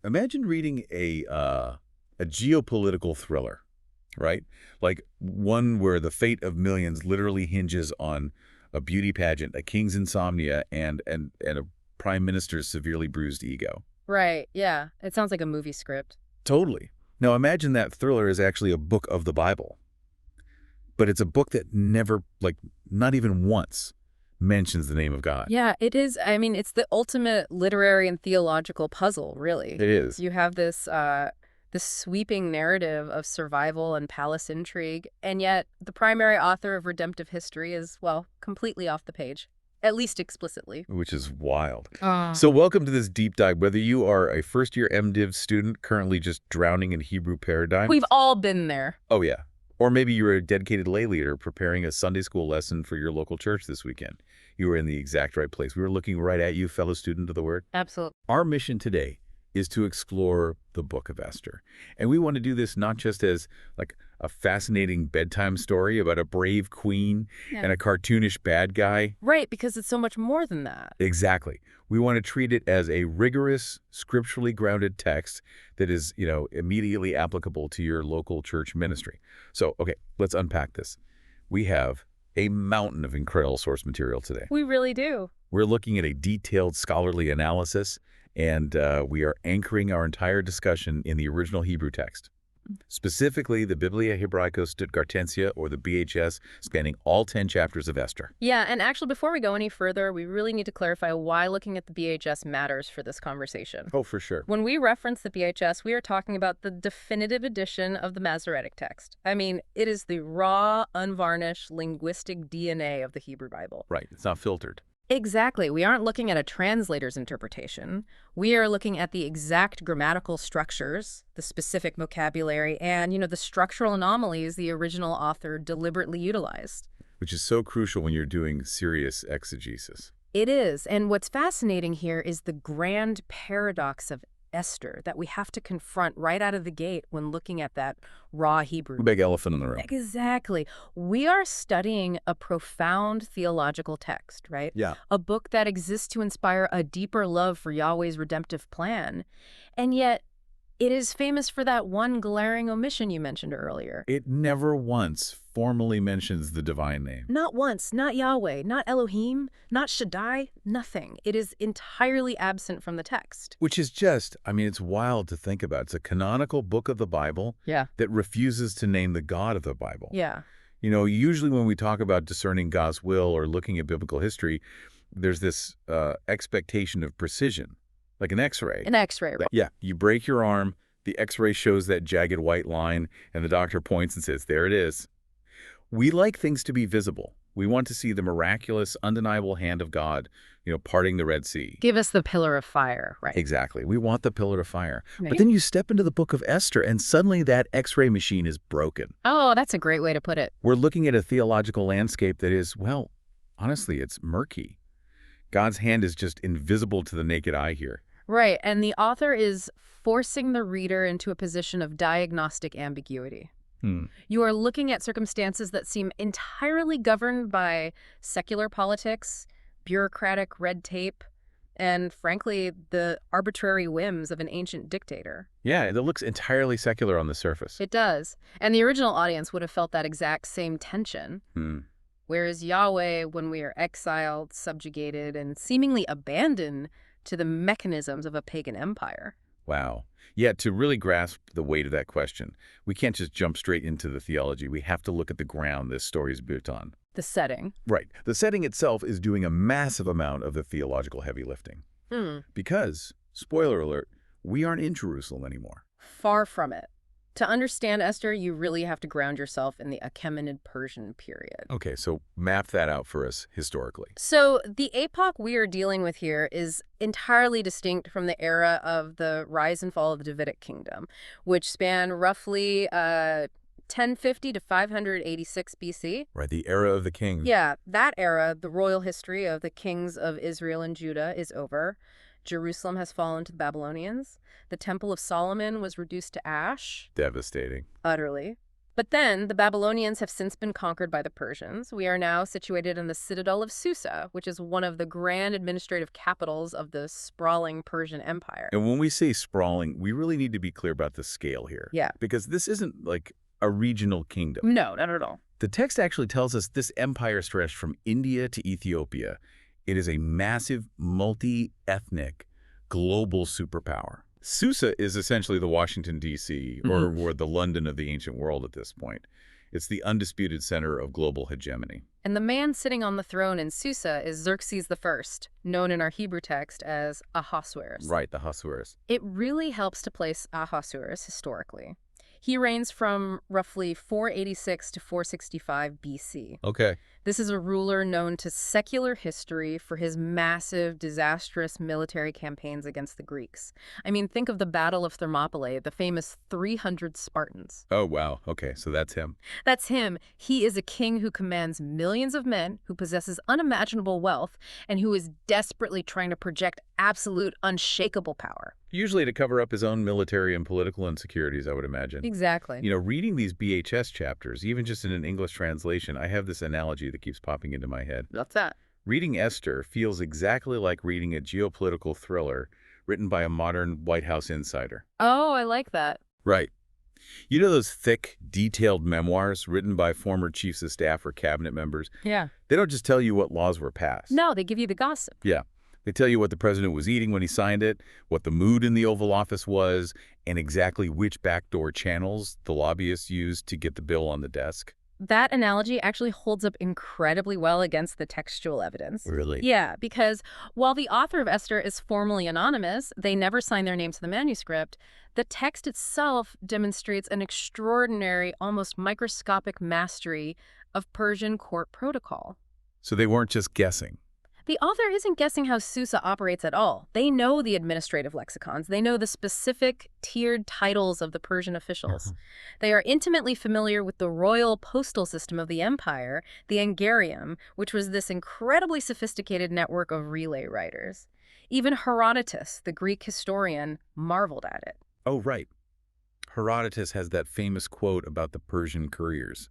Imagine reading a geopolitical thriller, right? Like one where the fate of millions literally hinges on a beauty pageant, a king's insomnia, and a prime minister's severely bruised ego. Right, yeah. It sounds like a movie script. Totally. Now imagine that thriller is actually a book of the Bible, but it's a book that never, like, not even once mentions the name of God. Yeah, it is. I mean, it's the ultimate literary and theological puzzle, really. It is. You have this sweeping narrative of survival and palace intrigue, and yet the primary author of redemptive history is, well, completely off the page, at least explicitly. Which is wild. So welcome to this deep dive. Whether you are a first-year MDiv student currently just drowning in Hebrew paradigm. We've all been there. Oh, yeah. Or maybe you're a dedicated lay leader preparing a Sunday school lesson for your local church this weekend. You were in the exact right place. We were looking right at you, fellow student of the Word. Absolutely. Our mission today is to explore the Book of Esther. And we want to do this not just as like a fascinating bedtime story about a brave queen and a cartoonish bad guy. Right, because it's so much more than that. Exactly. We want to treat it as a rigorous, scripturally grounded text that is, immediately applicable to your local church ministry. So, okay, let's unpack this. We have a mountain of incredible source material today. We really do. We're looking at a detailed scholarly analysis, and we are anchoring our entire discussion in the original Hebrew text. Specifically, the Biblia Hebraica Stuttgartensia, or the BHS, spanning all 10 chapters of Esther. Yeah, and actually, before we go any further, we really need to clarify why looking at the BHS matters for this conversation. Oh, for sure. When we reference the BHS, we are talking about the definitive edition of the Masoretic text. I mean, it is the raw, unvarnished, linguistic DNA of the Hebrew Bible. Right. It's not filtered. Exactly. We aren't looking at a translator's interpretation. We are looking at the exact grammatical structures, the specific vocabulary, and, the structural anomalies the original author deliberately utilized. Which is so crucial when you're doing serious exegesis. It is. And what's fascinating here is the grand paradox of Esther that we have to confront right out of the gate when looking at that raw Hebrew. Big elephant in the room. Exactly. We are studying a profound theological text, right? Yeah. A book that exists to inspire a deeper love for Yahweh's redemptive plan. And yet, it is famous for that one glaring omission you mentioned earlier. It never once formally mentions the divine name. Not once, not Yahweh, not Elohim, not Shaddai, nothing. It is entirely absent from the text. Which is just, it's wild to think about. It's a canonical book of the Bible that refuses to name the God of the Bible. Yeah. Usually when we talk about discerning God's will or looking at biblical history, there's this expectation of precision, like an X-ray. An X-ray. Yeah, you break your arm, the X-ray shows that jagged white line, and the doctor points and says, there it is. We like things to be visible. We want to see the miraculous, undeniable hand of God, parting the Red Sea. Give us the pillar of fire, right? Exactly. We want the pillar of fire. Right. But then you step into the Book of Esther, and suddenly that X-ray machine is broken. Oh, that's a great way to put it. We're looking at a theological landscape that is, well, honestly, it's murky. God's hand is just invisible to the naked eye here. Right, and the author is forcing the reader into a position of diagnostic ambiguity. You are looking at circumstances that seem entirely governed by secular politics, bureaucratic red tape, and, frankly, the arbitrary whims of an ancient dictator. Yeah, it looks entirely secular on the surface. It does. And the original audience would have felt that exact same tension. Whereas Yahweh, when we are exiled, subjugated, and seemingly abandoned to the mechanisms of a pagan empire. Wow. Yeah, to really grasp the weight of that question, we can't just jump straight into the theology. We have to look at the ground this story is built on. The setting. Right. The setting itself is doing a massive amount of the theological heavy lifting. Because, spoiler alert, we aren't in Jerusalem anymore. Far from it. To understand Esther, you really have to ground yourself in the Achaemenid Persian period. Okay, so map that out for us historically. So the epoch we are dealing with here is entirely distinct from the era of the rise and fall of the Davidic kingdom, which span roughly 1050 to 586 BC. Right, the era of the kings. Yeah, that era, the royal history of the kings of Israel and Judah, is over. Jerusalem has fallen to the Babylonians. The Temple of Solomon was reduced to ash. Devastating. Utterly. But then the Babylonians have since been conquered by the Persians. We are now situated in the citadel of Susa, which is one of the grand administrative capitals of the sprawling Persian Empire. And when we say sprawling, we really need to be clear about the scale here. Yeah. Because this isn't like a regional kingdom. No, not at all. The text actually tells us this empire stretched from India to Ethiopia. It is a massive, multi-ethnic, global superpower. Susa is essentially the Washington, D.C., or the London of the ancient world at this point. It's the undisputed center of global hegemony. And the man sitting on the throne in Susa is Xerxes I, known in our Hebrew text as Ahasuerus. Right, the Ahasuerus. It really helps to place Ahasuerus historically. He reigns from roughly 486 to 465 BC. Okay. This is a ruler known to secular history for his massive, disastrous military campaigns against the Greeks. I mean, think of the Battle of Thermopylae, the famous 300 Spartans. Oh, wow. Okay, so that's him. That's him. He is a king who commands millions of men, who possesses unimaginable wealth, and who is desperately trying to project absolute, unshakable power. Usually to cover up his own military and political insecurities, I would imagine. Exactly. You know, reading these BHS chapters, even just in an English translation, I have this analogy that keeps popping into my head. What's that? Reading Esther feels exactly like reading a geopolitical thriller written by a modern White House insider. Oh, I like that. Right. You know those thick, detailed memoirs written by former chiefs of staff or cabinet members? Yeah. They don't just tell you what laws were passed. No, they give you the gossip. Yeah. They tell you what the president was eating when he signed it, what the mood in the Oval Office was, and exactly which backdoor channels the lobbyists used to get the bill on the desk. That analogy actually holds up incredibly well against the textual evidence. Really? Yeah, because while the author of Esther is formally anonymous, they never sign their name to the manuscript, the text itself demonstrates an extraordinary, almost microscopic mastery of Persian court protocol. So they weren't just guessing. The author isn't guessing how Susa operates at all. They know the administrative lexicons. They know the specific tiered titles of the Persian officials. They are intimately familiar with the royal postal system of the empire, the Angarium, which was this incredibly sophisticated network of relay riders. Even Herodotus, the Greek historian, marveled at it. Oh, right. Herodotus has that famous quote about the Persian couriers.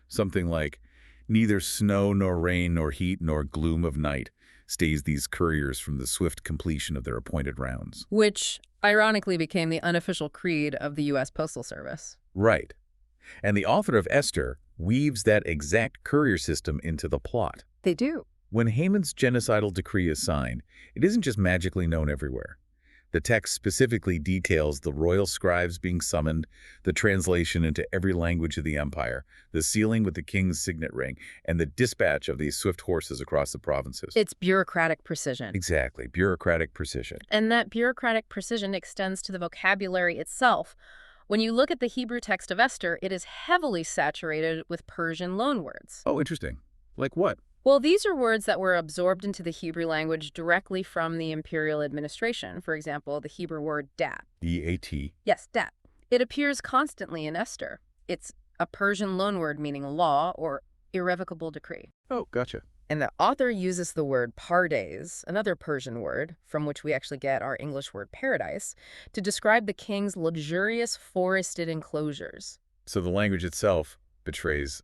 Something like, "Neither snow nor rain nor heat nor gloom of night stays these couriers from the swift completion of their appointed rounds." Which, ironically, became the unofficial creed of the U.S. Postal Service. Right. And the author of Esther weaves that exact courier system into the plot. They do. When Haman's genocidal decree is signed, it isn't just magically known everywhere. The text specifically details the royal scribes being summoned, the translation into every language of the empire, the sealing with the king's signet ring, and the dispatch of these swift horses across the provinces. It's bureaucratic precision. Exactly, bureaucratic precision. And that bureaucratic precision extends to the vocabulary itself. When you look at the Hebrew text of Esther, it is heavily saturated with Persian loanwords. Oh, interesting. Like what? Well, these are words that were absorbed into the Hebrew language directly from the imperial administration. For example, the Hebrew word dat. D-A-T. Yes, dat. It appears constantly in Esther. It's a Persian loanword meaning law or irrevocable decree. Oh, gotcha. And the author uses the word pardes, another Persian word, from which we actually get our English word paradise, to describe the king's luxurious forested enclosures. So the language itself betrays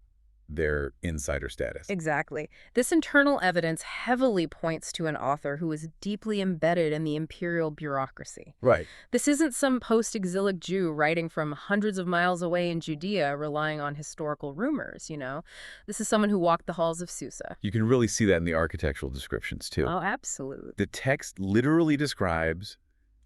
their insider status. Exactly. This internal evidence heavily points to an author who is deeply embedded in the imperial bureaucracy. Right. This isn't some post-exilic Jew writing from hundreds of miles away in Judea relying on historical rumors, you know? This is someone who walked the halls of Susa. You can really see that in the architectural descriptions, too. Oh, absolutely. The text literally describes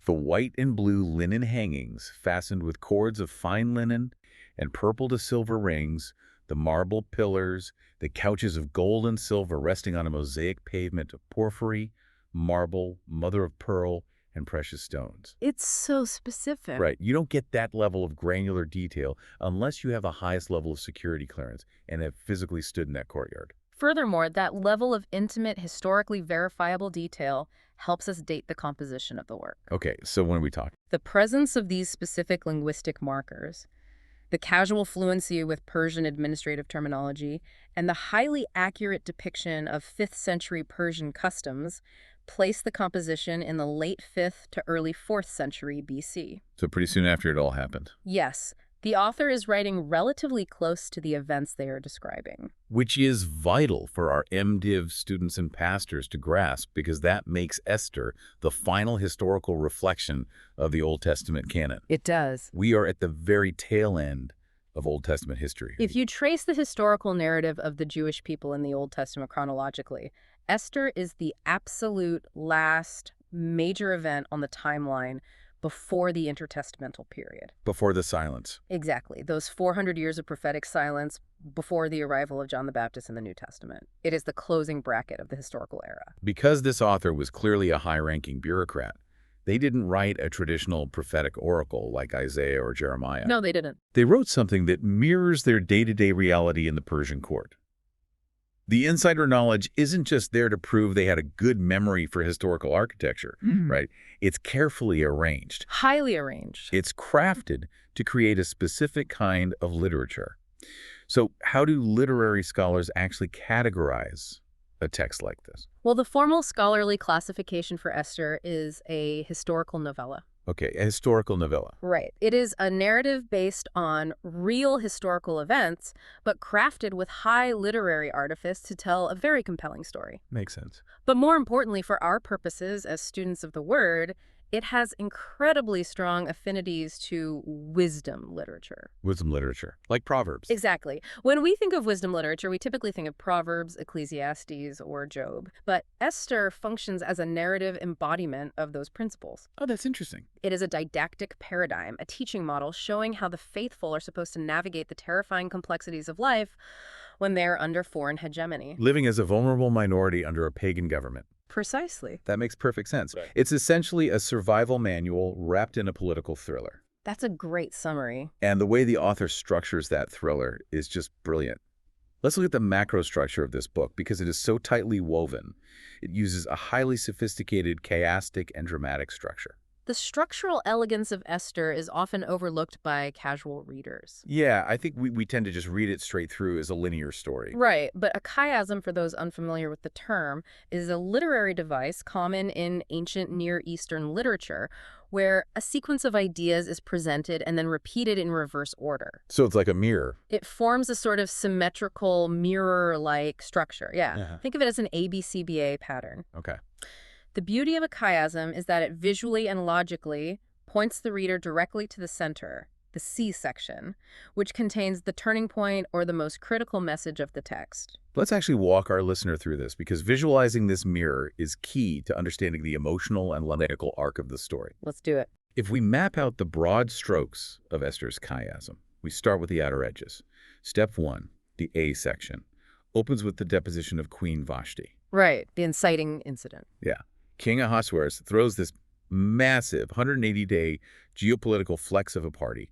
the white and blue linen hangings fastened with cords of fine linen and purple to silver rings, the marble pillars, the couches of gold and silver resting on a mosaic pavement of porphyry, marble, mother of pearl, and precious stones. It's so specific. Right. You don't get that level of granular detail unless you have the highest level of security clearance and have physically stood in that courtyard. Furthermore, that level of intimate, historically verifiable detail helps us date the composition of the work. Okay, so when we talk, The presence of these specific linguistic markers, the casual fluency with Persian administrative terminology, and the highly accurate depiction of 5th century Persian customs place the composition in the late 5th to early 4th century BC. so pretty soon after it all happened. Yes, The author is writing relatively close to the events they are describing. Which is vital for our MDiv students and pastors to grasp, because that makes Esther the final historical reflection of the Old Testament canon. It does. We are at the very tail end of Old Testament history. If you trace the historical narrative of the Jewish people in the Old Testament chronologically, Esther is the absolute last major event on the timeline before the intertestamental period. Before the silence. Exactly. Those 400 years of prophetic silence before the arrival of John the Baptist in the New Testament. It is the closing bracket of the historical era. Because this author was clearly a high-ranking bureaucrat, they didn't write a traditional prophetic oracle like Isaiah or Jeremiah. No, they didn't. They wrote something that mirrors their day-to-day reality in the Persian court. The insider knowledge isn't just there to prove they had a good memory for historical architecture, right? It's carefully arranged. Highly arranged. It's crafted to create a specific kind of literature. So how do literary scholars actually categorize a text like this? Well, the formal scholarly classification for Esther is a historical novella. Okay, a historical novella. Right. It is a narrative based on real historical events, but crafted with high literary artifice to tell a very compelling story. Makes sense. But more importantly, for our purposes as students of the Word, it has incredibly strong affinities to wisdom literature. Wisdom literature, like Proverbs. Exactly. When we think of wisdom literature, we typically think of Proverbs, Ecclesiastes, or Job. But Esther functions as a narrative embodiment of those principles. Oh, that's interesting. It is a didactic paradigm, a teaching model showing how the faithful are supposed to navigate the terrifying complexities of life when they're under foreign hegemony. Living as a vulnerable minority under a pagan government. Precisely. That makes perfect sense. Right. It's essentially a survival manual wrapped in a political thriller. That's a great summary. And the way the author structures that thriller is just brilliant. Let's look at the macro structure of this book because it is so tightly woven. It uses a highly sophisticated, chiastic, and dramatic structure. The structural elegance of Esther is often overlooked by casual readers. Yeah, I think we tend to just read it straight through as a linear story. Right, but a chiasm, for those unfamiliar with the term, is a literary device common in ancient Near Eastern literature where a sequence of ideas is presented and then repeated in reverse order. So it's like a mirror. It forms a sort of symmetrical mirror-like structure. Yeah, think of it as an ABCBA pattern. Okay. The beauty of a chiasm is that it visually and logically points the reader directly to the center, the C section, which contains the turning point or the most critical message of the text. Let's actually walk our listener through this because visualizing this mirror is key to understanding the emotional and logical arc of the story. Let's do it. If we map out the broad strokes of Esther's chiasm, we start with the outer edges. Step 1, the A section, opens with the deposition of Queen Vashti. Right, the inciting incident. Yeah. King Ahasuerus throws this massive 180-day geopolitical flex of a party,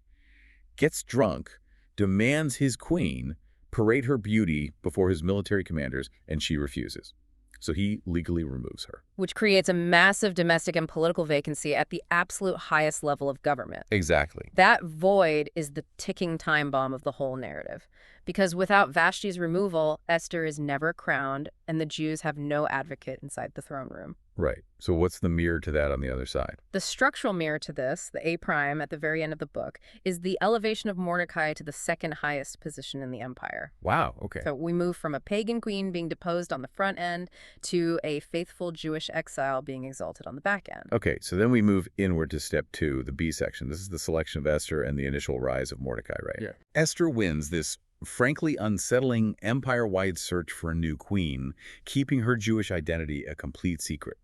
gets drunk, demands his queen parade her beauty before his military commanders, and she refuses. So he legally removes her. Which creates a massive domestic and political vacancy at the absolute highest level of government. Exactly. That void is the ticking time bomb of the whole narrative. Because without Vashti's removal, Esther is never crowned, and the Jews have no advocate inside the throne room. Right. So what's the mirror to that on the other side? The structural mirror to this, the A prime at the very end of the book, is the elevation of Mordecai to the second highest position in the empire. Wow, okay. So we move from a pagan queen being deposed on the front end to a faithful Jewish exile being exalted on the back end. Okay, so then we move inward to step 2, the B section. This is the selection of Esther and the initial rise of Mordecai, right? Yeah. Esther wins this frankly unsettling empire-wide search for a new queen, keeping her Jewish identity a complete secret.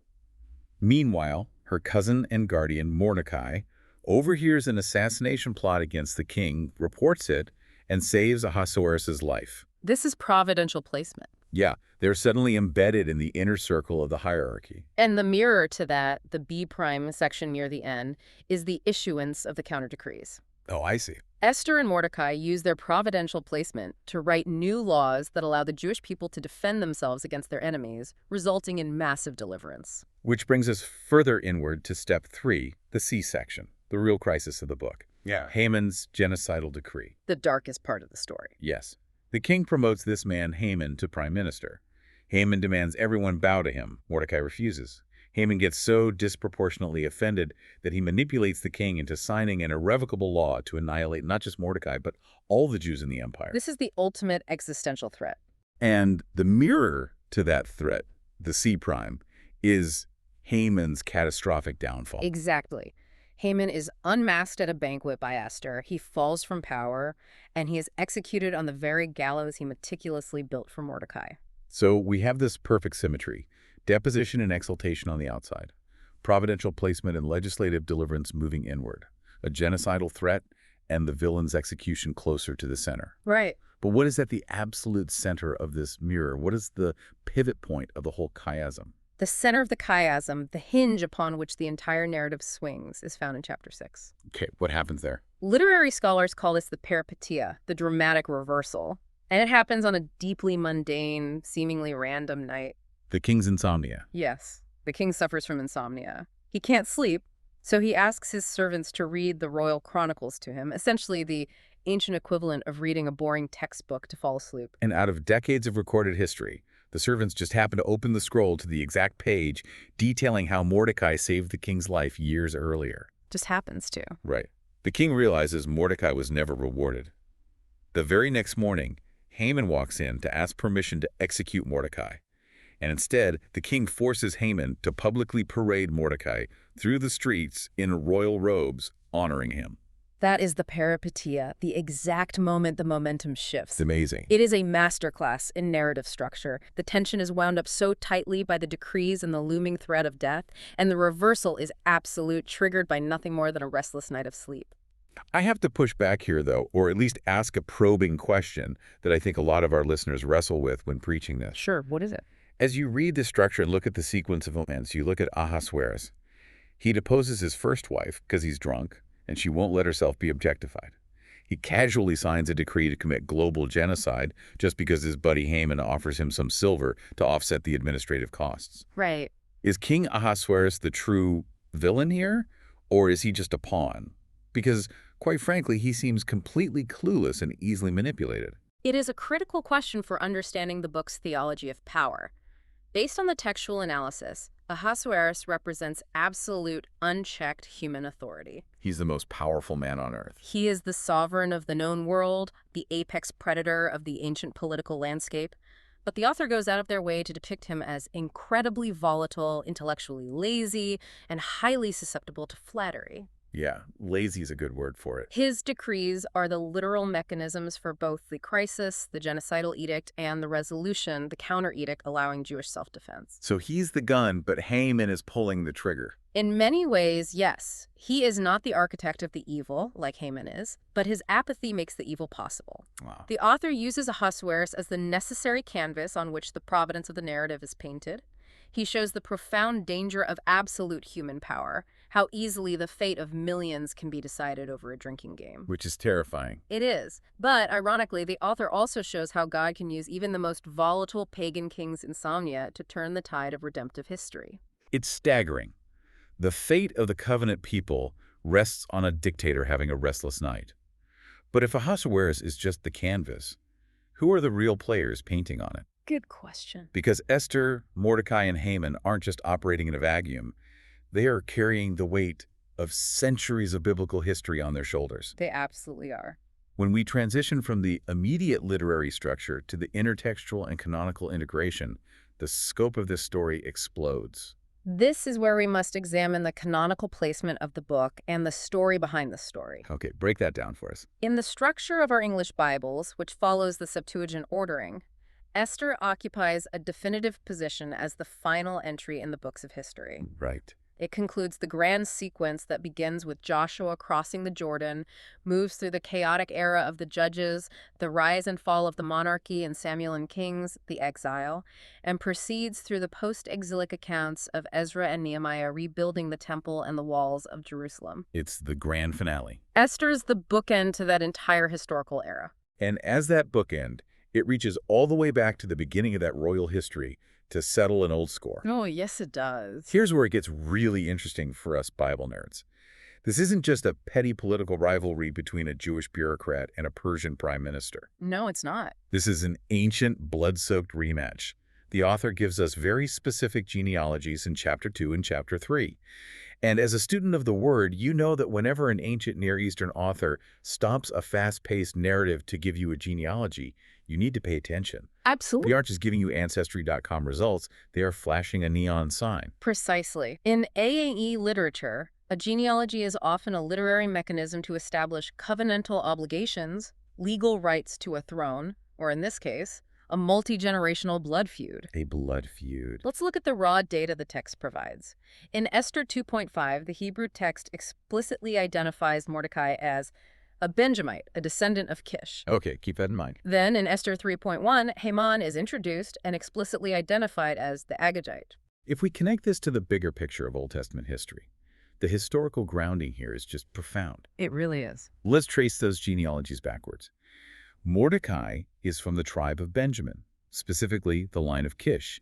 Meanwhile, her cousin and guardian, Mordecai, overhears an assassination plot against the king, reports it, and saves Ahasuerus' life. This is providential placement. Yeah, they're suddenly embedded in the inner circle of the hierarchy. And the mirror to that, the B prime section near the end, is the issuance of the counter decrees. Oh, I see. Esther and Mordecai use their providential placement to write new laws that allow the Jewish people to defend themselves against their enemies, resulting in massive deliverance. Which brings us further inward to step 3, the C section, the real crisis of the book. Yeah. Haman's genocidal decree. The darkest part of the story. Yes. The king promotes this man, Haman, to prime minister. Haman demands everyone bow to him. Mordecai refuses. Haman gets so disproportionately offended that he manipulates the king into signing an irrevocable law to annihilate not just Mordecai, but all the Jews in the empire. This is the ultimate existential threat. And the mirror to that threat, the C prime, is Haman's catastrophic downfall. Exactly. Haman is unmasked at a banquet by Esther. He falls from power, and he is executed on the very gallows he meticulously built for Mordecai. So we have this perfect symmetry: deposition and exaltation on the outside, providential placement and legislative deliverance moving inward, a genocidal threat, and the villain's execution closer to the center. Right. But what is at the absolute center of this mirror? What is the pivot point of the whole chiasm? The center of the chiasm, the hinge upon which the entire narrative swings, is found in Chapter 6. Okay, what happens there? Literary scholars call this the peripeteia, the dramatic reversal. And it happens on a deeply mundane, seemingly random night. The king's insomnia. Yes, the king suffers from insomnia. He can't sleep, so he asks his servants to read the royal chronicles to him, essentially the ancient equivalent of reading a boring textbook to fall asleep. And out of decades of recorded history, the servants just happen to open the scroll to the exact page detailing how Mordecai saved the king's life years earlier. Just happens to. Right. The king realizes Mordecai was never rewarded. The very next morning, Haman walks in to ask permission to execute Mordecai. And instead, the king forces Haman to publicly parade Mordecai through the streets in royal robes, honoring him. That is the peripeteia, the exact moment the momentum shifts. It's amazing. It is a masterclass in narrative structure. The tension is wound up so tightly by the decrees and the looming threat of death, and the reversal is absolute, triggered by nothing more than a restless night of sleep. I have to push back here, though, or at least ask a probing question that I think a lot of our listeners wrestle with when preaching this. Sure, what is it? As you read the structure and look at the sequence of events, you look at Ahasuerus. He deposes his first wife because he's drunk, and she won't let herself be objectified. He casually signs a decree to commit global genocide just because his buddy Haman offers him some silver to offset the administrative costs. Right. Is King Ahasuerus the true villain here, or is he just a pawn? Because, quite frankly, he seems completely clueless and easily manipulated. It is a critical question for understanding the book's theology of power. Based on the textual analysis, Ahasuerus represents absolute, unchecked human authority. He's the most powerful man on earth. He is the sovereign of the known world, the apex predator of the ancient political landscape. But the author goes out of their way to depict him as incredibly volatile, intellectually lazy, and highly susceptible to flattery. Yeah, lazy is a good word for it. His decrees are the literal mechanisms for both the crisis, the genocidal edict, and the resolution, the counter-edict allowing Jewish self-defense. So he's the gun, but Haman is pulling the trigger. In many ways, yes. He is not the architect of the evil, like Haman is, but his apathy makes the evil possible. Wow. The author uses Ahasuerus as the necessary canvas on which the providence of the narrative is painted. He shows the profound danger of absolute human power, how easily the fate of millions can be decided over a drinking game. Which is terrifying. It is. But, ironically, the author also shows how God can use even the most volatile pagan king's insomnia to turn the tide of redemptive history. It's staggering. The fate of the covenant people rests on a dictator having a restless night. But if Ahasuerus is just the canvas, who are the real players painting on it? Good question. Because Esther, Mordecai, and Haman aren't just operating in a vacuum. They are carrying the weight of centuries of biblical history on their shoulders. They absolutely are. When we transition from the immediate literary structure to the intertextual and canonical integration, the scope of this story explodes. This is where we must examine the canonical placement of the book and the story behind the story. Okay, break that down for us. In the structure of our English Bibles, which follows the Septuagint ordering, Esther occupies a definitive position as the final entry in the books of history. Right. It concludes the grand sequence that begins with Joshua crossing the Jordan, moves through the chaotic era of the judges, the rise and fall of the monarchy in Samuel and Kings, the exile, and proceeds through the post-exilic accounts of Ezra and Nehemiah rebuilding the temple and the walls of Jerusalem. It's the grand finale. Esther's the bookend to that entire historical era. And as that bookend, it reaches all the way back to the beginning of that royal history to settle an old score. Oh, yes, it does. Here's where it gets really interesting for us Bible nerds. This isn't just a petty political rivalry between a Jewish bureaucrat and a Persian prime minister. No, it's not. This is an ancient, blood-soaked rematch. The author gives us very specific genealogies in Chapter 2 and Chapter 3. And as a student of the Word, you know that whenever an ancient Near Eastern author stops a fast-paced narrative to give you a genealogy, you need to pay attention. Absolutely. They aren't just giving you Ancestry.com results, they are flashing a neon sign. Precisely. In AAE literature, a genealogy is often a literary mechanism to establish covenantal obligations, legal rights to a throne, or in this case, a multi-generational blood feud. A blood feud. Let's look at the raw data the text provides. In Esther 2.5, the Hebrew text explicitly identifies Mordecai as a Benjamite, a descendant of Kish. Okay, keep that in mind. Then in Esther 3.1, Haman is introduced and explicitly identified as the Agagite. If we connect this to the bigger picture of Old Testament history, the historical grounding here is just profound. It really is. Let's trace those genealogies backwards. Mordecai is from the tribe of Benjamin, specifically the line of Kish.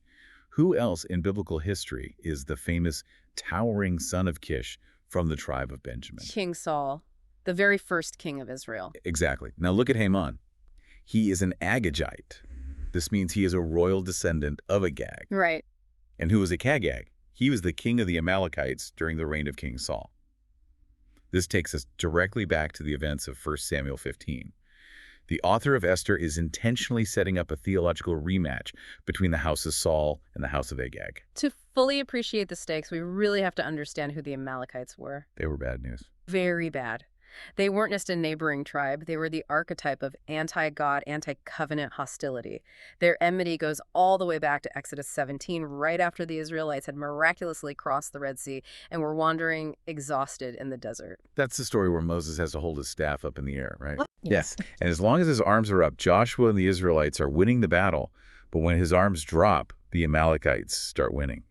Who else in biblical history is the famous towering son of Kish from the tribe of Benjamin? King Saul, the very first king of Israel. Exactly. Now look at Haman. He is an Agagite. This means he is a royal descendant of Agag. Right. And who was Agag? He was the king of the Amalekites during the reign of King Saul. This takes us directly back to the events of 1 Samuel 15. The author of Esther is intentionally setting up a theological rematch between the house of Saul and the house of Agag. To fully appreciate the stakes, we really have to understand who the Amalekites were. They were bad news. Very bad. They weren't just a neighboring tribe. They were the archetype of anti-God, anti-covenant hostility. Their enmity goes all the way back to Exodus 17, right after the Israelites had miraculously crossed the Red Sea and were wandering exhausted in the desert. That's the story where Moses has to hold his staff up in the air, right? Yes. Yeah. And as long as his arms are up, Joshua and the Israelites are winning the battle. But when his arms drop, the Amalekites start winning.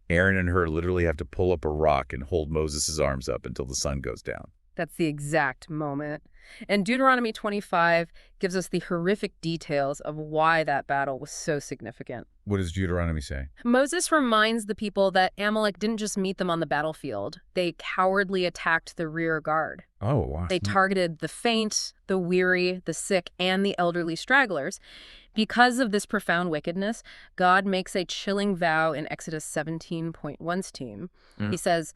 Aaron and Hur literally have to pull up a rock and hold Moses' arms up until the sun goes down. That's the exact moment. And Deuteronomy 25 gives us the horrific details of why that battle was so significant. What does Deuteronomy say? Moses reminds the people that Amalek didn't just meet them on the battlefield. They cowardly attacked the rear guard. Oh, wow. They targeted the faint, the weary, the sick, and the elderly stragglers. Because of this profound wickedness, God makes a chilling vow in Exodus 17.1. He says,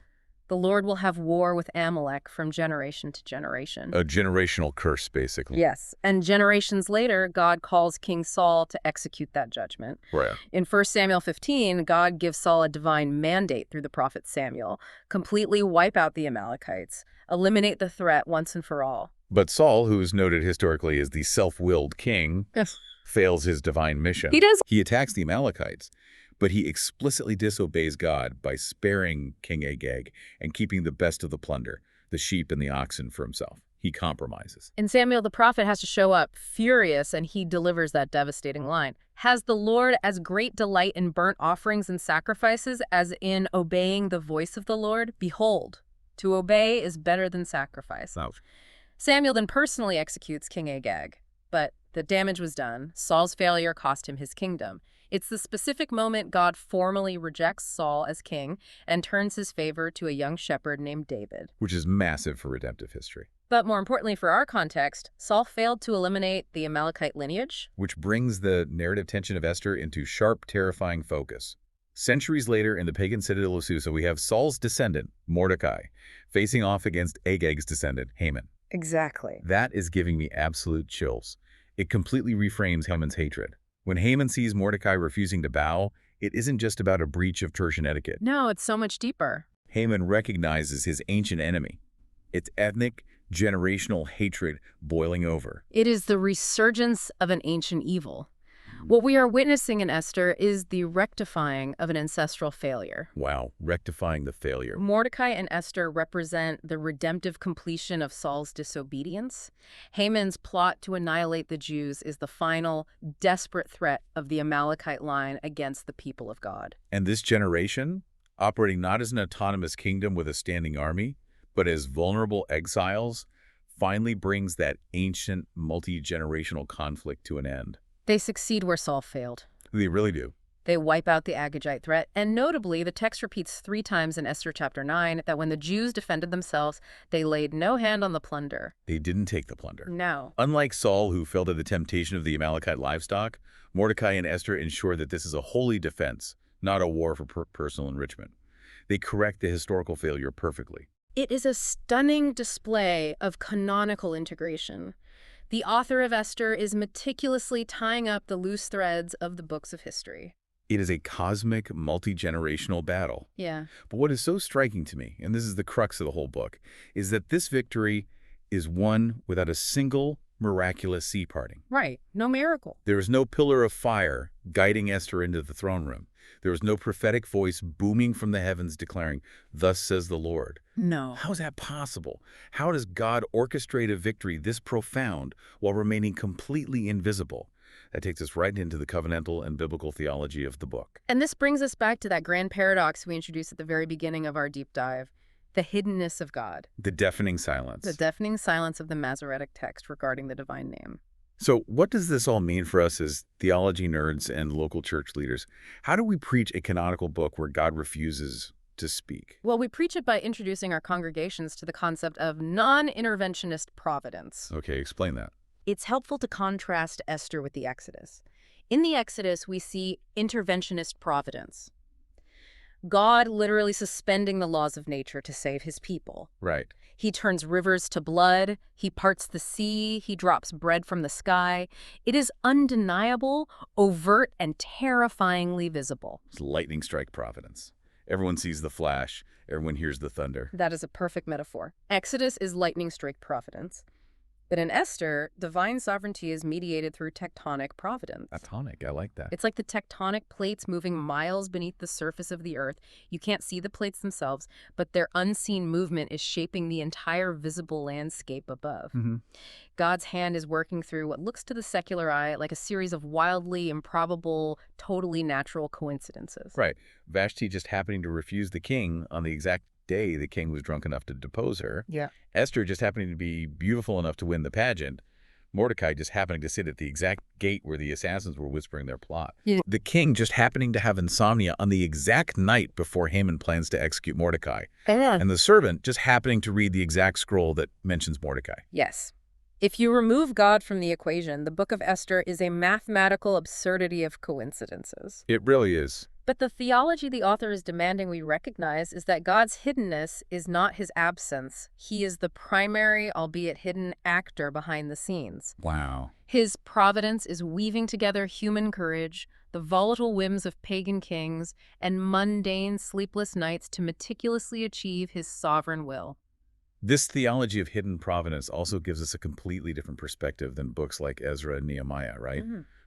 "The Lord will have war with Amalek from generation to generation." A generational curse, basically. Yes. And generations later, God calls King Saul to execute that judgment. Right. In 1 Samuel 15, God gives Saul a divine mandate through the prophet Samuel: completely wipe out the Amalekites, eliminate the threat once and for all. But Saul, who is noted historically as the self-willed king, fails his divine mission. He does. He attacks the Amalekites, but he explicitly disobeys God by sparing King Agag and keeping the best of the plunder, the sheep and the oxen, for himself. He compromises. And Samuel the prophet has to show up furious, and he delivers that devastating line: "Has the Lord as great delight in burnt offerings and sacrifices as in obeying the voice of the Lord? Behold, to obey is better than sacrifice." Ouch. Samuel then personally executes King Agag. But the damage was done. Saul's failure cost him his kingdom. It's the specific moment God formally rejects Saul as king and turns his favor to a young shepherd named David. Which is massive for redemptive history. But more importantly for our context, Saul failed to eliminate the Amalekite lineage. Which brings the narrative tension of Esther into sharp, terrifying focus. Centuries later, in the pagan citadel of Susa, we have Saul's descendant, Mordecai, facing off against Agag's descendant, Haman. Exactly. That is giving me absolute chills. It completely reframes Haman's hatred. When Haman sees Mordecai refusing to bow, it isn't just about a breach of Persian etiquette. No, it's so much deeper. Haman recognizes his ancient enemy. It's ethnic, generational hatred boiling over. It is the resurgence of an ancient evil. What we are witnessing in Esther is the rectifying of an ancestral failure. Wow, rectifying the failure. Mordecai and Esther represent the redemptive completion of Saul's disobedience. Haman's plot to annihilate the Jews is the final, desperate threat of the Amalekite line against the people of God. And this generation, operating not as an autonomous kingdom with a standing army, but as vulnerable exiles, finally brings that ancient, multi-generational conflict to an end. They succeed where Saul failed. They really do. They wipe out the Agagite threat, and notably, the text repeats 3 times in Esther chapter 9 that when the Jews defended themselves, they laid no hand on the plunder. They didn't take the plunder. No. Unlike Saul, who fell to the temptation of the Amalekite livestock, Mordecai and Esther ensure that this is a holy defense, not a war for personal enrichment. They correct the historical failure perfectly. It is a stunning display of canonical integration. The author of Esther is meticulously tying up the loose threads of the books of history. It is a cosmic, multi-generational battle. Yeah. But what is so striking to me, and this is the crux of the whole book, is that this victory is won without a single miraculous sea parting. Right. No miracle. There is no pillar of fire guiding Esther into the throne room. There is no prophetic voice booming from the heavens declaring, "Thus says the Lord." No. How is that possible? How does God orchestrate a victory this profound while remaining completely invisible? That takes us right into the covenantal and biblical theology of the book. And this brings us back to that grand paradox we introduced at the very beginning of our deep dive, the hiddenness of God. The deafening silence. The deafening silence of the Masoretic text regarding the divine name. So what does this all mean for us as theology nerds and local church leaders? How do we preach a canonical book where God refuses to speak? Well, we preach it by introducing our congregations to the concept of non-interventionist providence. Okay, explain that. It's helpful to contrast Esther with the Exodus. In the Exodus, we see interventionist providence. God literally suspending the laws of nature to save his people. Right. He turns rivers to blood, he parts the sea, he drops bread from the sky. It is undeniable, overt, and terrifyingly visible. It's lightning strike providence. Everyone sees the flash, everyone hears the thunder. That is a perfect metaphor. Exodus is lightning strike providence. But in Esther, divine sovereignty is mediated through tectonic providence. Tectonic, I like that. It's like the tectonic plates moving miles beneath the surface of the earth. You can't see the plates themselves, but their unseen movement is shaping the entire visible landscape above. God's hand is working through what looks to the secular eye like a series of wildly improbable, totally natural coincidences. Right. Vashti just happening to refuse the king on the exact day the king was drunk enough to depose her. Yeah. Esther just happening to be beautiful enough to win the pageant. Mordecai just happening to sit at the exact gate where the assassins were whispering their plot. Yeah. The king just happening to have insomnia on the exact night before Haman plans to execute Mordecai. And the servant just happening to read the exact scroll that mentions Mordecai. Yes. If you remove God from the equation, the Book of Esther is a mathematical absurdity of coincidences. It really is. But the theology the author is demanding we recognize is that God's hiddenness is not his absence. He is the primary, albeit hidden, actor behind the scenes. Wow. His providence is weaving together human courage, the volatile whims of pagan kings, and mundane, sleepless nights to meticulously achieve his sovereign will. This theology of hidden providence also gives us a completely different perspective than books like Ezra and Nehemiah, right?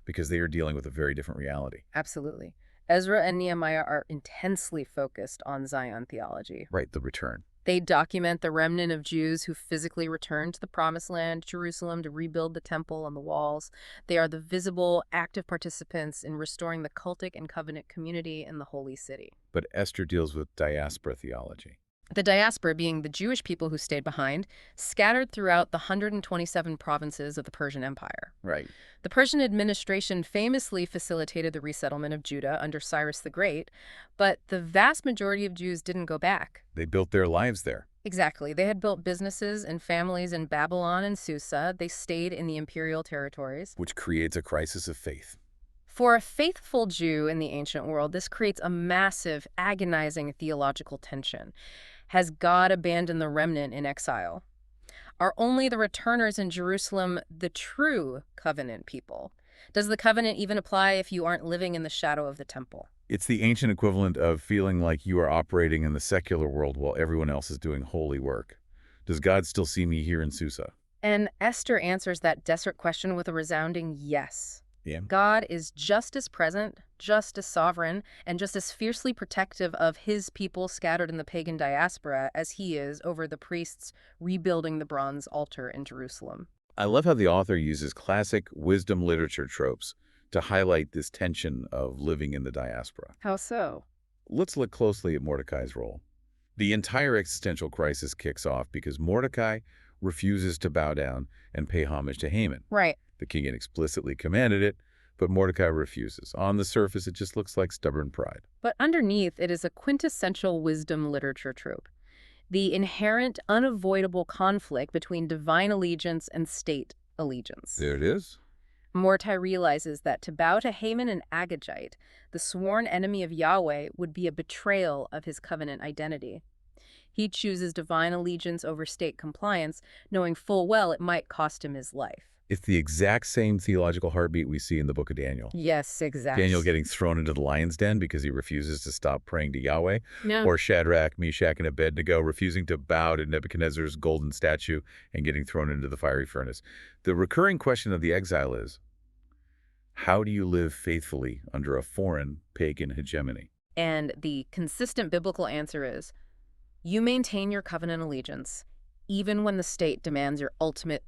Because they are dealing with a very different reality. Absolutely. Ezra and Nehemiah are intensely focused on Zion theology. Right, the return. They document the remnant of Jews who physically returned to the Promised Land, Jerusalem, to rebuild the temple and the walls. They are the visible, active participants in restoring the cultic and covenant community in the Holy City. But Esther deals with diaspora theology. The diaspora being the Jewish people who stayed behind, scattered throughout the 127 provinces of the Persian Empire. Right. The Persian administration famously facilitated the resettlement of Judah under Cyrus the Great, but the vast majority of Jews didn't go back. They built their lives there. Exactly. They had built businesses and families in Babylon and Susa. They stayed in the imperial territories. Which creates a crisis of faith. For a faithful Jew in the ancient world, this creates a massive, agonizing theological tension. Has God abandoned the remnant in exile? Are only the returners in Jerusalem the true covenant people? Does the covenant even apply if you aren't living in the shadow of the temple? It's the ancient equivalent of feeling like you are operating in the secular world while everyone else is doing holy work. Does God still see me here in Susa? And Esther answers that desperate question with a resounding yes. Yeah. God is just as present, just as sovereign, and just as fiercely protective of his people scattered in the pagan diaspora as he is over the priests rebuilding the bronze altar in Jerusalem. I love how the author uses classic wisdom literature tropes to highlight this tension of living in the diaspora. How so? Let's look closely at Mordecai's role. The entire existential crisis kicks off because Mordecai refuses to bow down and pay homage to Haman. Right. The king had explicitly commanded it, But Mordecai refuses. On the surface, it just looks like stubborn pride. But underneath, it is a quintessential wisdom literature trope. The inherent, unavoidable conflict between divine allegiance and state allegiance. There it is. Mordecai realizes that to bow to Haman and Agagite, the sworn enemy of Yahweh, would be a betrayal of his covenant identity. He chooses divine allegiance over state compliance, knowing full well it might cost him his life. It's the exact same theological heartbeat we see in the book of Daniel. Yes, exactly. Daniel getting thrown into the lion's den because he refuses to stop praying to Yahweh. Yeah. Or Shadrach, Meshach, and Abednego refusing to bow to Nebuchadnezzar's golden statue and getting thrown into the fiery furnace. The recurring question of the exile is, how do you live faithfully under a foreign pagan hegemony? And the consistent biblical answer is, you maintain your covenant allegiance, even when the state demands your ultimate,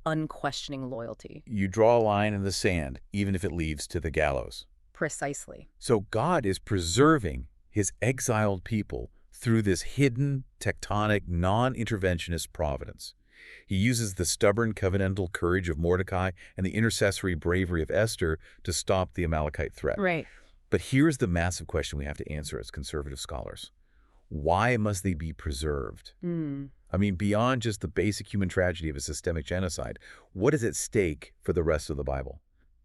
unquestioning loyalty. You draw a line in the sand, even if it leads to the gallows. Precisely. So God is preserving his exiled people through this hidden, tectonic, non-interventionist providence. He uses the stubborn covenantal courage of Mordecai and the intercessory bravery of Esther to stop the Amalekite threat. Right. But here's the massive question we have to answer as conservative scholars. Why must they be preserved? I mean, beyond just the basic human tragedy of a systemic genocide, what is at stake for the rest of the Bible?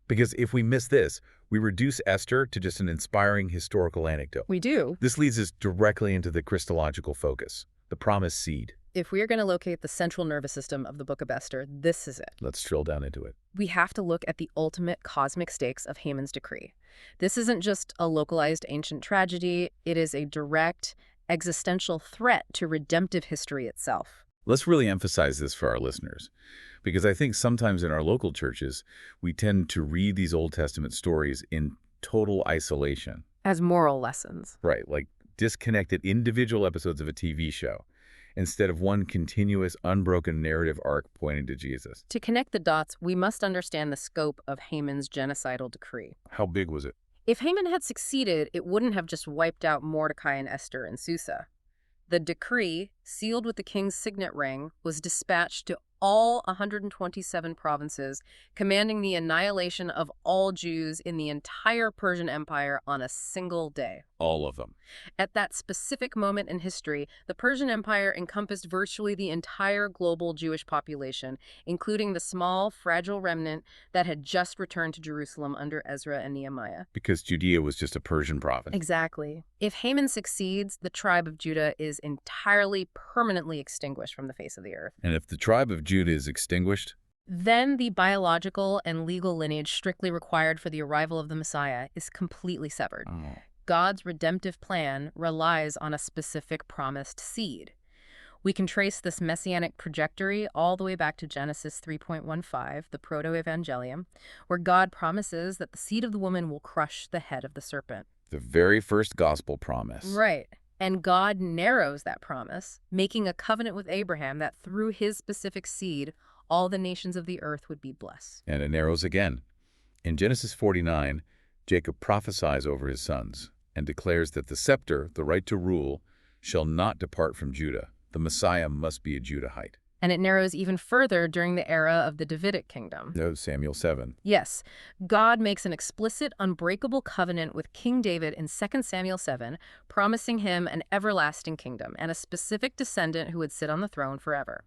Because if we miss this, we reduce Esther to just an inspiring historical anecdote. We do. This leads us directly into the Christological focus, the promised seed. If we are going to locate the central nervous system of the Book of Esther, this is it. Let's drill down into it. We have to look at the ultimate cosmic stakes of Haman's decree. This isn't just a localized ancient tragedy. It is a direct, existential threat to redemptive history itself. Let's really emphasize this for our listeners, because I think sometimes in our local churches, we tend to read these Old Testament stories in total isolation. As moral lessons. Right, like disconnected individual episodes of a TV show, instead of one continuous, unbroken narrative arc pointing to Jesus. To connect the dots, we must understand the scope of Haman's genocidal decree. How big was it? If Haman had succeeded, it wouldn't have just wiped out Mordecai and Esther and Susa. The decree, sealed with the king's signet ring, was dispatched to all 127 provinces, commanding the annihilation of all Jews in the entire Persian Empire on a single day. All of them. At that specific moment in history, the Persian Empire encompassed virtually the entire global Jewish population, including the small, fragile remnant that had just returned to Jerusalem under Ezra and Nehemiah. Because Judea was just a Persian province. Exactly. If Haman succeeds, the tribe of Judah is entirely, permanently extinguished from the face of the earth. And if the tribe of Judah is extinguished, then the biological and legal lineage strictly required for the arrival of the Messiah is completely severed. God's redemptive plan relies on a specific promised seed. We can trace this messianic trajectory all the way back to Genesis 3.15, the proto-evangelium, where God promises that the seed of the woman will crush the head of the serpent. The very first gospel promise. Right. And God narrows that promise, making a covenant with Abraham that through his specific seed, all the nations of the earth would be blessed. And it narrows again. In Genesis 49, Jacob prophesies over his sons and declares that the scepter, the right to rule, shall not depart from Judah. The Messiah must be a Judahite. And it narrows even further during the era of the Davidic kingdom. No, Samuel 7. Yes, God makes an explicit, unbreakable covenant with King David in 2 Samuel 7, promising him an everlasting kingdom and a specific descendant who would sit on the throne forever.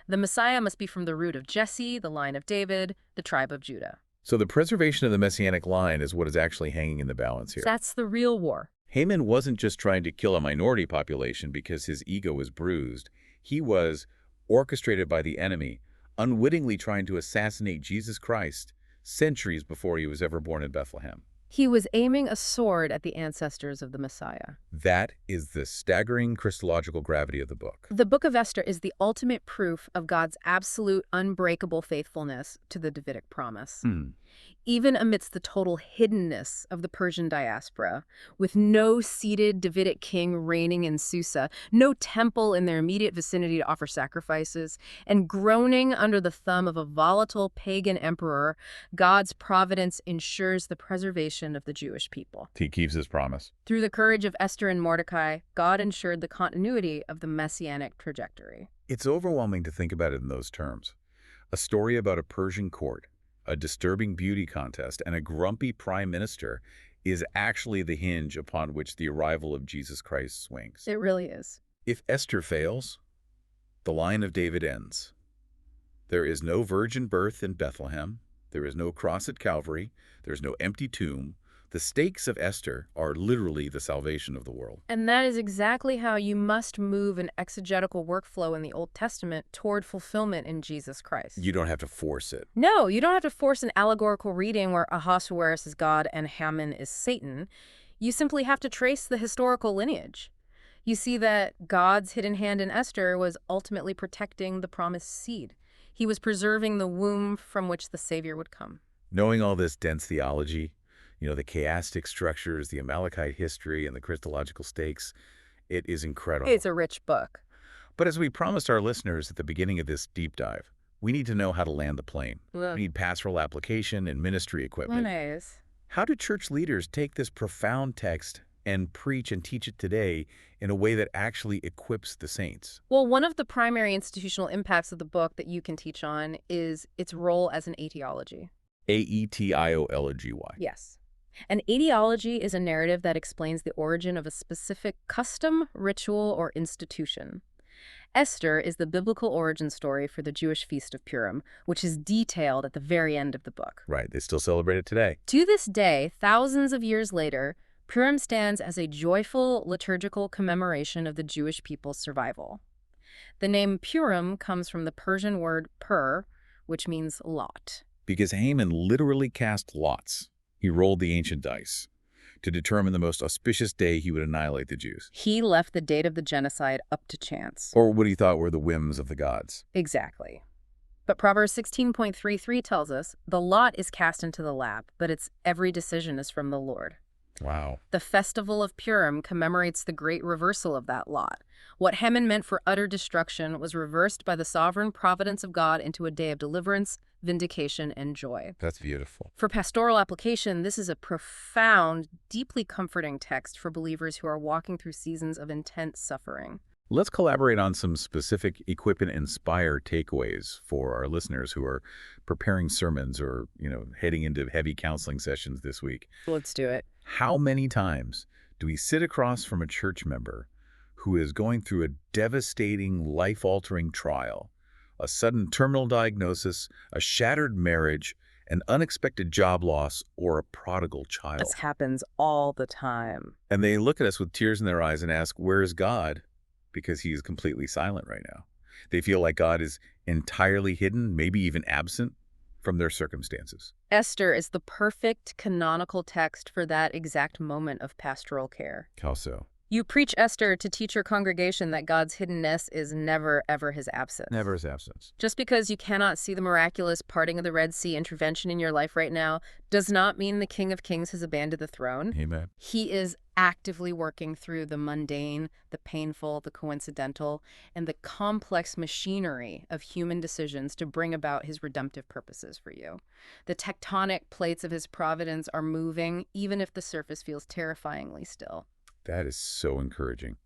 The Messiah must be from the root of Jesse, the line of David, the tribe of Judah. So the preservation of the Messianic line is what is actually hanging in the balance here. That's the real war. Haman wasn't just trying to kill a minority population because his ego was bruised. He was, orchestrated by the enemy, unwittingly trying to assassinate Jesus Christ centuries before he was ever born in Bethlehem. He was aiming a sword at the ancestors of the Messiah. That is the staggering Christological gravity of the book. The Book of Esther is the ultimate proof of God's absolute, unbreakable faithfulness to the Davidic promise. Even amidst the total hiddenness of the Persian diaspora, with no seated Davidic king reigning in Susa, no temple in their immediate vicinity to offer sacrifices, and groaning under the thumb of a volatile pagan emperor, God's providence ensures the preservation of the Jewish people. He keeps his promise. Through the courage of Esther and Mordecai, God ensured the continuity of the Messianic trajectory. It's overwhelming to think about it in those terms. A story about a Persian court, a disturbing beauty contest, and a grumpy prime minister is actually the hinge upon which the arrival of Jesus Christ swings. It really is. If Esther fails, the line of David ends. There is no virgin birth in Bethlehem. There is no cross at Calvary. There is no empty tomb. The stakes of Esther are literally the salvation of the world. And that is exactly how you must move an exegetical workflow in the Old Testament toward fulfillment in Jesus Christ. You don't have to force it. No, you don't have to force an allegorical reading where Ahasuerus is God and Haman is Satan. You simply have to trace the historical lineage. You see that God's hidden hand in Esther was ultimately protecting the promised seed. He was preserving the womb from which the Savior would come. Knowing all this dense theology, the chiastic structures, the Amalekite history, and the Christological stakes, it is incredible. It's a rich book. But as we promised our listeners at the beginning of this deep dive, we need to know how to land the plane. We need pastoral application and ministry equipment. Nice. How do church leaders take this profound text and preach and teach it today in a way that actually equips the saints? Well, one of the primary institutional impacts of the book that you can teach on is its role as an etiology. A-E-T-I-O-L-O-G-Y. Yes. An etiology is a narrative that explains the origin of a specific custom, ritual, or institution. Esther is the biblical origin story for the Jewish Feast of Purim, which is detailed at the very end of the book. Right, they still celebrate it today. To this day, thousands of years later, Purim stands as a joyful liturgical commemoration of the Jewish people's survival. The name Purim comes from the Persian word pur, which means lot. Because Haman literally cast lots. He rolled the ancient dice to determine the most auspicious day he would annihilate the Jews. He left the date of the genocide up to chance. Or what he thought were the whims of the gods. Exactly. But Proverbs 16.33 tells us, the lot is cast into the lap, but its every decision is from the Lord. Wow. The festival of Purim commemorates the great reversal of that lot. What Haman meant for utter destruction was reversed by the sovereign providence of God into a day of deliverance, vindication, and joy. That's beautiful. For pastoral application, this is a profound, deeply comforting text for believers who are walking through seasons of intense suffering. Let's collaborate on some specific equip and inspire takeaways for our listeners who are preparing sermons or, heading into heavy counseling sessions this week. Let's do it. How many times do we sit across from a church member who is going through a devastating, life-altering trial, a sudden terminal diagnosis, a shattered marriage, an unexpected job loss, or a prodigal child? This happens all the time. And they look at us with tears in their eyes and ask, where is God? Because he is completely silent right now. They feel like God is entirely hidden, maybe even absent from their circumstances. Esther is the perfect canonical text for that exact moment of pastoral care. How so? You preach Esther to teach your congregation that God's hiddenness is never, ever his absence. Never his absence. Just because you cannot see the miraculous parting of the Red Sea intervention in your life right now does not mean the King of Kings has abandoned the throne. Amen. He is actively working through the mundane, the painful, the coincidental, and the complex machinery of human decisions to bring about his redemptive purposes for you. The tectonic plates of his providence are moving, even if the surface feels terrifyingly still. That is so encouraging.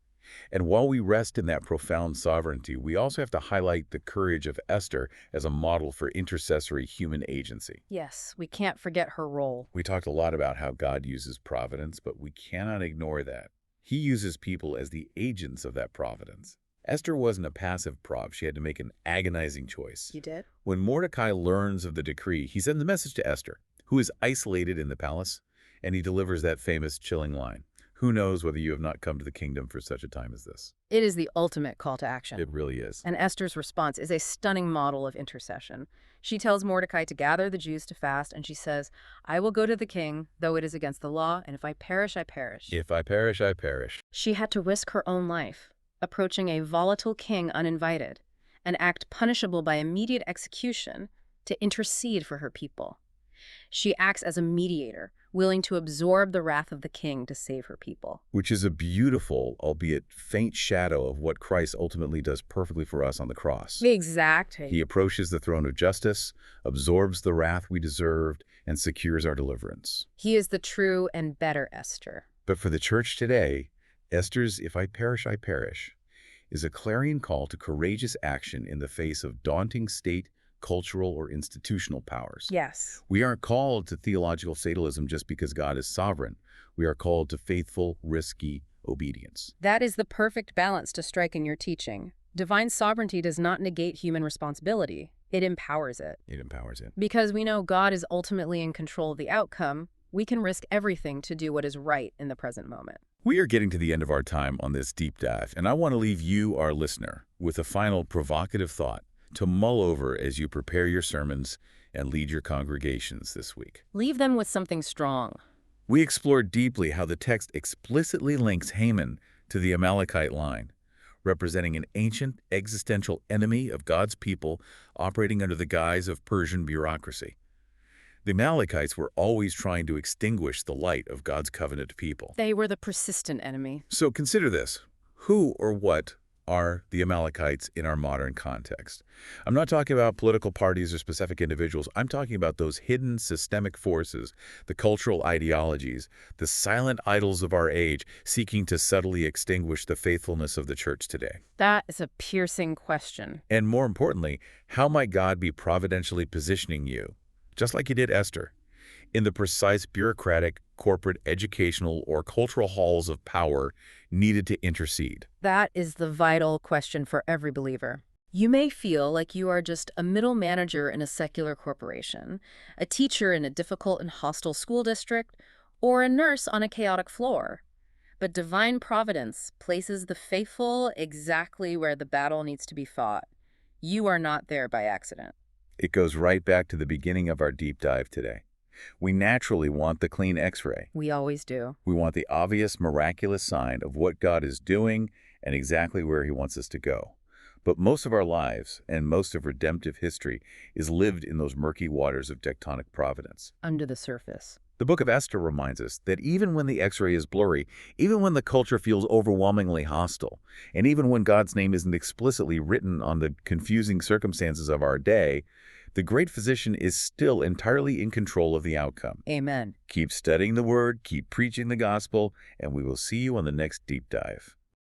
And while we rest in that profound sovereignty, we also have to highlight the courage of Esther as a model for intercessory human agency. Yes, we can't forget her role. We talked a lot about how God uses providence, but we cannot ignore that. He uses people as the agents of that providence. Esther wasn't a passive prop. She had to make an agonizing choice. You did? When Mordecai learns of the decree, he sends a message to Esther, who is isolated in the palace, and he delivers that famous chilling line. Who knows whether you have not come to the kingdom for such a time as this? It is the ultimate call to action. It really is. And Esther's response is a stunning model of intercession. She tells Mordecai to gather the Jews to fast, and she says, I will go to the king, though it is against the law, and if I perish, I perish. If I perish, I perish. She had to risk her own life, approaching a volatile king uninvited, an act punishable by immediate execution, to intercede for her people. She acts as a mediator, willing to absorb the wrath of the king to save her people. Which is a beautiful, albeit faint shadow of what Christ ultimately does perfectly for us on the cross. Exactly. He approaches the throne of justice, absorbs the wrath we deserved, and secures our deliverance. He is the true and better Esther. But for the church today, Esther's "If I perish, I perish" is a clarion call to courageous action in the face of daunting state, cultural or institutional powers. Yes. We aren't called to theological fatalism just because God is sovereign. We are called to faithful, risky obedience. That is the perfect balance to strike in your teaching. Divine sovereignty does not negate human responsibility. It empowers it. It empowers it. Because we know God is ultimately in control of the outcome, we can risk everything to do what is right in the present moment. We are getting to the end of our time on this deep dive, and I want to leave you, our listener, with a final provocative thought to mull over as you prepare your sermons and lead your congregations this week. Leave them with something strong. We explored deeply how the text explicitly links Haman to the Amalekite line, representing an ancient existential enemy of God's people operating under the guise of Persian bureaucracy. The Amalekites were always trying to extinguish the light of God's covenant people. They were the persistent enemy. So consider this. Who or what are the Amalekites in our modern context? I'm not talking about political parties or specific individuals. I'm talking about those hidden systemic forces, the cultural ideologies, the silent idols of our age seeking to subtly extinguish the faithfulness of the church today. That is a piercing question. And more importantly, how might God be providentially positioning you, just like he did Esther, in the precise bureaucratic, corporate, educational, or cultural halls of power needed to intercede? That is the vital question for every believer. You may feel like you are just a middle manager in a secular corporation, a teacher in a difficult and hostile school district, or a nurse on a chaotic floor. But divine providence places the faithful exactly where the battle needs to be fought. You are not there by accident. It goes right back to the beginning of our deep dive today. We naturally want the clean X-ray. We always do. We want the obvious, miraculous sign of what God is doing and exactly where he wants us to go. But most of our lives and most of redemptive history is lived in those murky waters of tectonic providence. Under the surface. The Book of Esther reminds us that even when the X-ray is blurry, even when the culture feels overwhelmingly hostile, and even when God's name isn't explicitly written on the confusing circumstances of our day, the great physician is still entirely in control of the outcome. Amen. Keep studying the Word, keep preaching the gospel, and we will see you on the next deep dive.